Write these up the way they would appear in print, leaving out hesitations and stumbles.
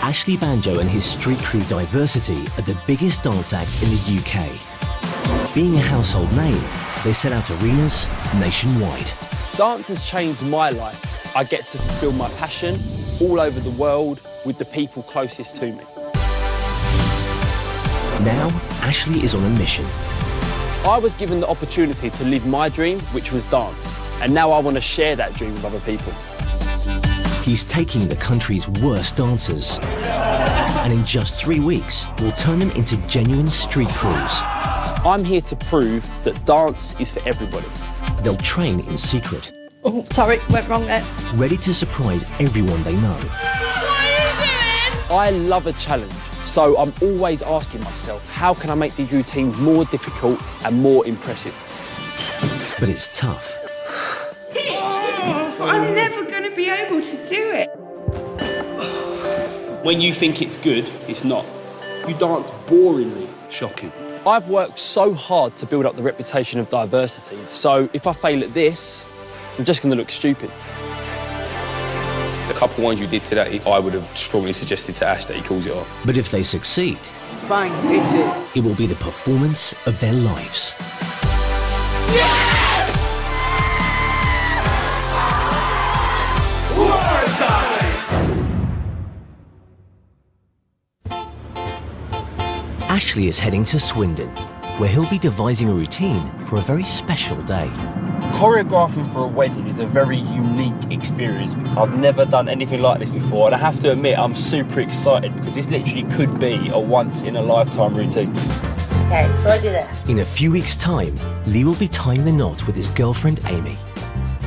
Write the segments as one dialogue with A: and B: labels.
A: Ashley Banjo and his street crew Diversity are the biggest dance act in the UK. Being a household name, they sell out arenas nationwide.
B: Dance has changed my life. I get to fulfil my passion all over the world with the people closest to me.
A: Now, Ashley is on a mission.
B: I was given the opportunity to live my dream, which was dance, and now I want to share that dream with other people.
A: He's taking the country's worst dancers, and in just 3 weeks, will turn them into genuine street crews.
B: I'm here to prove that dance is for everybody.
A: They'll train in secret.
C: Oh, sorry, went wrong there.
A: Ready to surprise everyone they know.
C: What are you doing?
B: I love a challenge, so I'm always asking myself, how can I make these routines more difficult and more impressive?
A: But it's tough.
C: I'm never going to be able to do it.
B: When you think it's good, it's not. You dance boringly. Shocking. I've worked so hard to build up the reputation of Diversity, so if I fail at this, I'm just going to look stupid.
D: The couple ones you did today, I would have strongly suggested to Ash that he calls it off.
A: But if they succeed,
B: Bang, hits it.
A: it will be the performance of their lives. Ashley is heading to Swindon, where he'll be devising a routine for a very special day.
D: Choreographing for a wedding is a very unique experience. I've never done anything like this before, and I have to admit I'm super excited because this literally could be a once-in-a-lifetime routine.
C: Okay, so I do this.
A: In a few weeks' time, Lee will be tying the knot with his girlfriend Amy.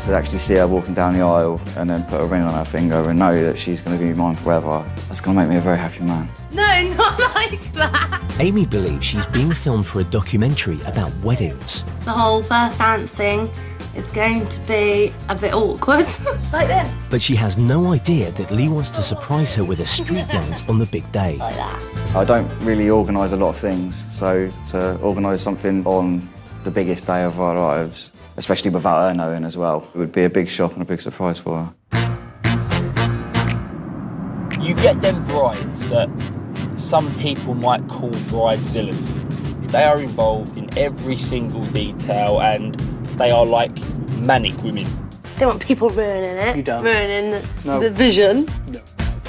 E: To actually see her walking down the aisle and then put a ring on her finger and know that she's going to be mine forever, that's going to make me a very happy man.
C: No, not like that.
A: Amy believes she's being filmed for a documentary about weddings.
F: The whole first dance thing is going to be a bit awkward.
C: Like this.
A: But she has no idea that Lee wants to surprise her with a street dance on the big day.
F: Like that.
E: I don't really organise a lot of things, so to organise something on the biggest day of our lives, especially without her knowing as well, it would be a big shock and a big surprise for her.
D: You get them brides that some people might call bridezillas. They are involved in every single detail and they are like manic women.
F: I don't want people ruining it.
B: You don't.
F: Ruining the vision.
B: No.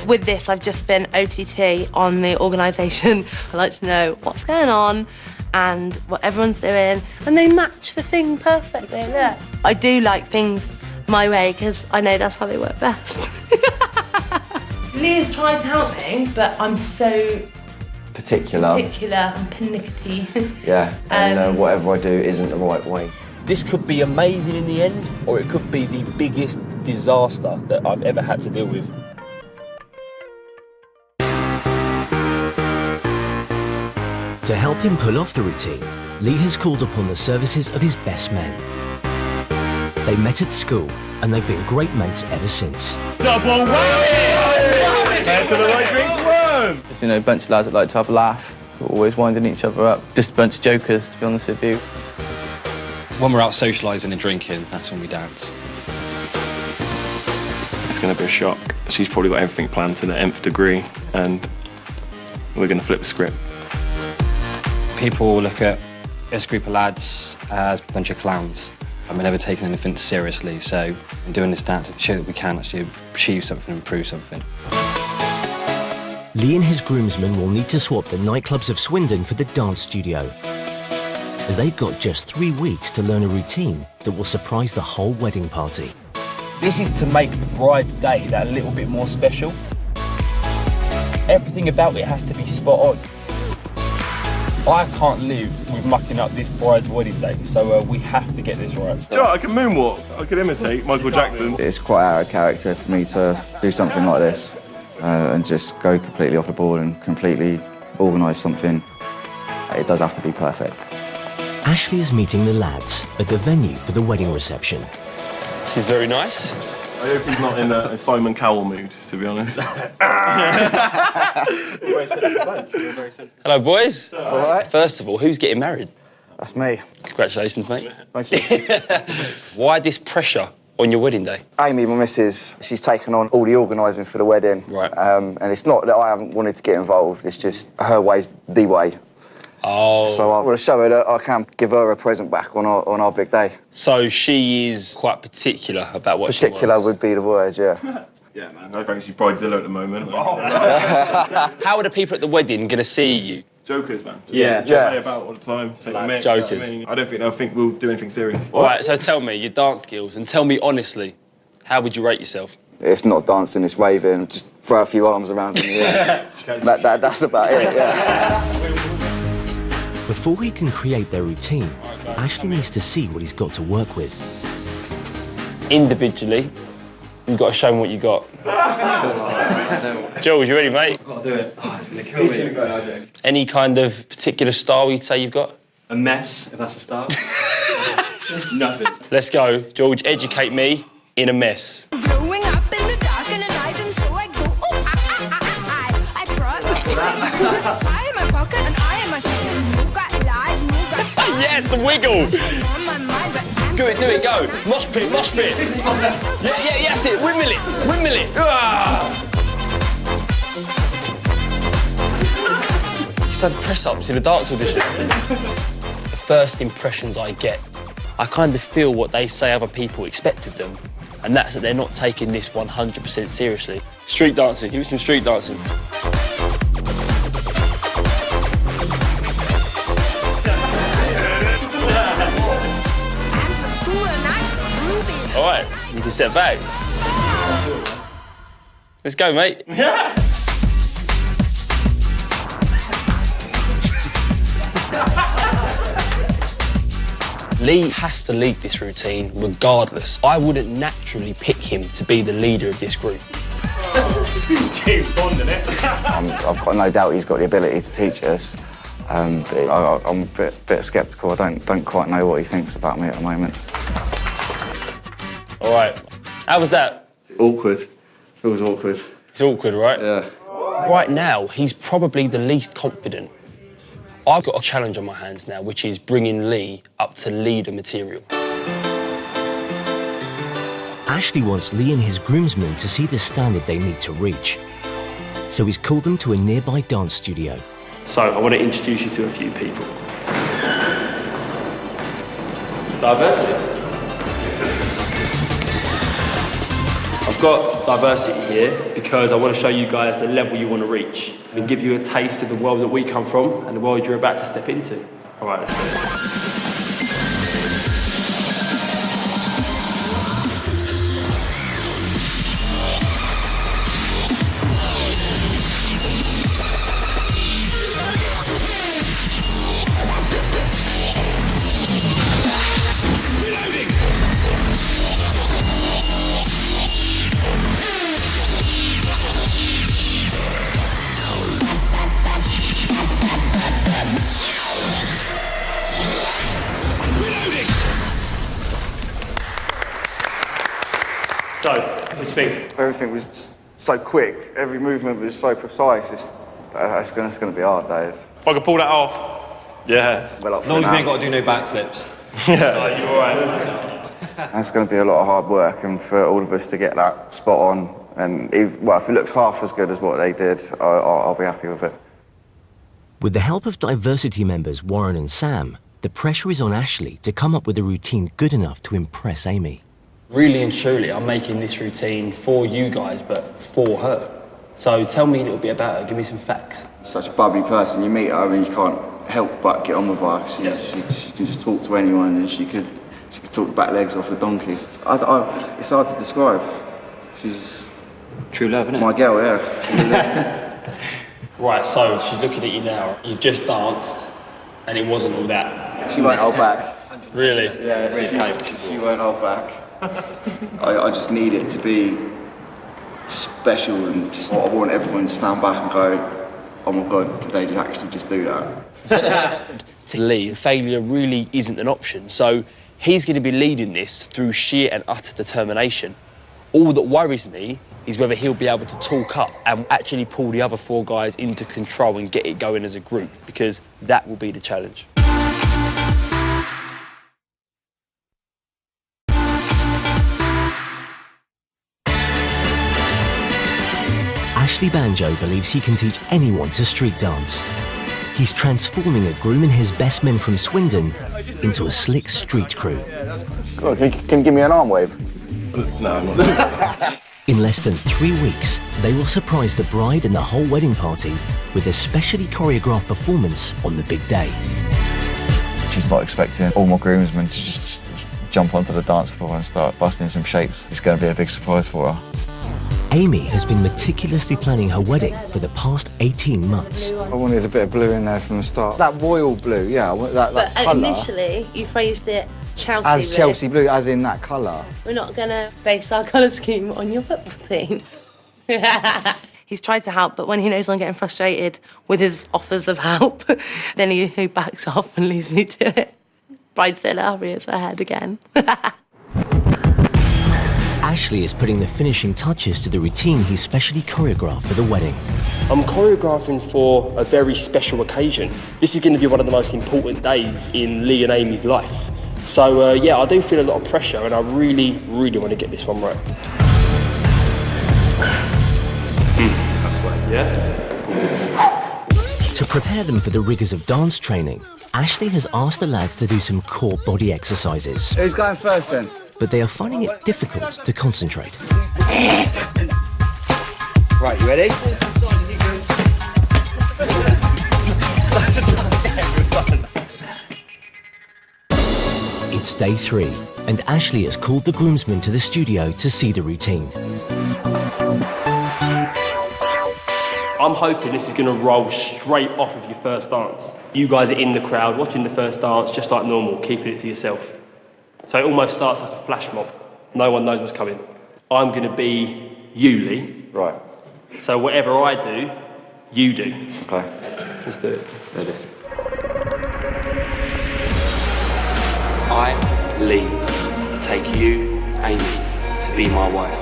F: With this, I've just been OTT on the organisation. I like to know what's going on and what everyone's doing, and they match the thing perfectly. Look. I do like things my way because I know that's how they work best. Leah's tried to help me, but I'm so
E: Particular.
F: and pernickety.
E: Yeah, and whatever I do isn't the right way.
D: This could be amazing in the end, or it could be the biggest disaster that I've ever had to deal with.
A: To help him pull off the routine, Lee has called upon the services of his best men. They met at school and they've been great mates ever since.
G: Double whammy! Man to the right drinks worm!
H: Just, you know, a bunch of lads that like to have a laugh, we're always winding each other up. Just a bunch of jokers, to be honest with you.
I: When we're out socialising and drinking, that's when we dance.
G: It's going to be a shock. She's probably got everything planned to the nth degree, and we're going to flip the script.
I: People look at this group of lads as a bunch of clowns, and we're never taking anything seriously, so in doing this dance, to show that we can actually achieve something, improve something.
A: Lee and his groomsmen will need to swap the nightclubs of Swindon for the dance studio, as they've got just 3 weeks to learn a routine that will surprise the whole wedding party.
D: This is to make the bride's day that little bit more special. Everything about it has to be spot on. I can't live with mucking up this bride's wedding day, so we have to get this right.
G: Do you know what, I can moonwalk. I can imitate Michael Jackson.
E: It's quite out of character for me to do something like this and just go completely off the board and completely organise something. It does have to be perfect.
A: Ashley is meeting the lads at the venue for the wedding reception.
B: This is very nice.
G: I hope he's not in a Simon Cowell mood, to be honest.
B: Hello, boys.
E: All right.
B: First of all, who's getting married?
E: That's me.
B: Congratulations, mate.
E: Thank you.
B: Why this pressure on your wedding day?
E: Amy, my missus, she's taken on all the organising for the wedding.
B: Right.
E: And it's not that I haven't wanted to get involved, it's just her way's the way.
B: Oh.
E: So I want to show her that I can give her a present back on our big day.
B: So she is quite particular about what she wants.
E: Particular would be the word, yeah.
G: Yeah, man. I think she's Bridezilla at the moment.
B: How are the people at the wedding going to see you?
G: Jokers, man.
B: Yeah.
G: Play about all the time.
B: Jokers.
G: I don't think they'll think we'll do anything serious.
B: All right, so tell me your dance skills and tell me honestly, how would you rate yourself?
E: It's not dancing, it's waving. Just throw a few arms around in the air. That's about it, yeah.
A: Before he can create their routine, Ashley needs to see what he's got to work with.
B: Individually, you've got to show him what you got. Jules, you ready, mate?
I: I'll do it. Oh, it's going to kill me.
B: Any kind of particular style you'd say you've got?
I: A mess, if that's a start. Nothing.
B: Let's go. George, educate me in a mess.
J: Growing up in the dark and the night, and so I go, oh, I brought I am my pocket and I am my second. You got light, you got
B: Yes, the wiggle.
J: on my mind, but
B: Do it, go. Mosh pit, mosh pit. Yeah, that's it. Windmill it. Ah! You done press-ups in a dance audition. The first impressions I get, I kind of feel what they say other people expect of them, and that's that they're not taking this 100% seriously. Street dancing, give me some street dancing.
J: I'm so cool and I'm so groovy.
B: All right, you can step back. Let's go, mate. Lee has to lead this routine regardless. I wouldn't naturally pick him to be the leader of this group.
G: James Bond, innit?
E: I've got no doubt he's got the ability to teach us. But I'm a bit sceptical. I don't quite know what he thinks about me at the moment.
B: All right, how was that?
E: Awkward. Feels awkward.
B: It's awkward, right?
E: Yeah.
B: Right now, he's probably the least confident. I've got a challenge on my hands now, which is bringing Lee up to leader material.
A: Ashley wants Lee and his groomsmen to see the standard they need to reach. So he's called them to a nearby dance studio.
B: So I want to introduce you to a few people. Diversity. I've got diversity here because I want to show you guys the level you want to reach and give you a taste of the world that we come from and the world you're about to step into. All right, let's do it. So, what do you think?
E: Everything was just so quick. Every movement was so precise. It's going to be hard, days.
G: If I could pull that off. Yeah.
E: Well, up
I: As long as
E: for
I: we ain't
E: now.
I: got to do no backflips.
G: Yeah. You all right?
E: That's going to be a lot of hard work, and for all of us to get that spot on, and if it looks half as good as what they did, I'll be happy with it.
A: With the help of diversity members Warren and Sam, the pressure is on Ashley to come up with a routine good enough to impress Amy.
B: Really and truly, I'm making this routine for you guys, but for her. So tell me a little bit about her, give me some facts.
E: Such a bubbly person. You meet her and you can't help but get on with her. She can just talk to anyone, and she could talk the back legs off the donkey. It's hard to describe. She's
I: True love, innit?
E: my girl, yeah.
B: Right, so she's looking at you now. You've just danced, and it wasn't all that.
E: She won't hold back.
B: Really?
E: Yeah, she won't hold back. I just need it to be special, and I want everyone to stand back and go, oh my God, did they actually just do that?
B: To Lee, failure really isn't an option, so he's going to be leading this through sheer and utter determination. All that worries me is whether he'll be able to talk up and actually pull the other four guys into control and get it going as a group, because that will be the challenge.
A: Ashley Banjo believes he can teach anyone to street dance. He's transforming a groom and his best men from Swindon into a slick street crew.
E: God, can you give me an arm wave?
G: No, I'm not.
A: In less than 3 weeks, they will surprise the bride and the whole wedding party with a specially choreographed performance on the big day.
E: She's not expecting all my groomsmen to just jump onto the dance floor and start busting some shapes. It's going to be a big surprise for her.
A: Amy has been meticulously planning her wedding for the past 18 months.
K: I wanted a bit of blue in there from the start. That royal blue, yeah, I want that colour.
F: Initially, you phrased it Chelsea
K: as
F: blue.
K: Chelsea blue, as in that colour.
F: We're not going to base our colour scheme on your football team. He's tried to help, but when he knows I'm getting frustrated with his offers of help, then he backs off and leaves me to it. Bridezilla rears her head again.
A: Ashley is putting the finishing touches to the routine he specially choreographed for the wedding.
B: I'm choreographing for a very special occasion. This is going to be one of the most important days in Lee and Amy's life. So yeah, I do feel a lot of pressure and I really, really want to get this one right. That's right, yeah?
A: To prepare them for the rigours of dance training, Ashley has asked the lads to do some core body exercises.
K: Who's going first then?
A: But they are finding it difficult to concentrate.
K: Right, you ready?
A: It's day 3, and Ashley has called the groomsmen to the studio to see the routine.
B: I'm hoping this is going to roll straight off of your first dance. You guys are in the crowd watching the first dance just like normal, keeping it to yourself. So it almost starts like a flash mob. No one knows what's coming. I'm going to be you, Lee.
E: Right.
B: So whatever I do, you do.
E: Okay.
B: Let's do it. Let's do this.
L: I, Lee, take you, Amy, to be my wife.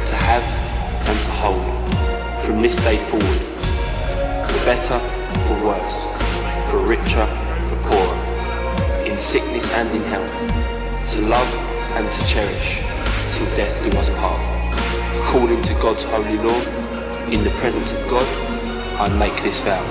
L: To have and to hold, from this day forward. For better, for worse. For richer, for poorer. In sickness and in health. To love and to cherish, till death do us part. According to God's holy law, in the presence of God, I make this vow.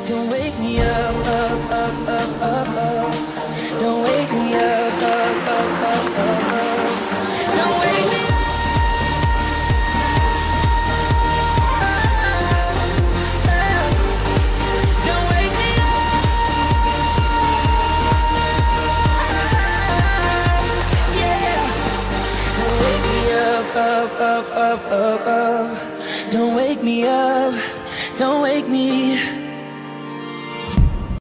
J: Don't wake me up, up, up, up, up, up. Don't wake me up, up, up, up, up, up. Don't wake me up. Don't wake me up. Yeah. Don't wake me up, up, up, up, up, up. Don't wake me up. Don't wake me.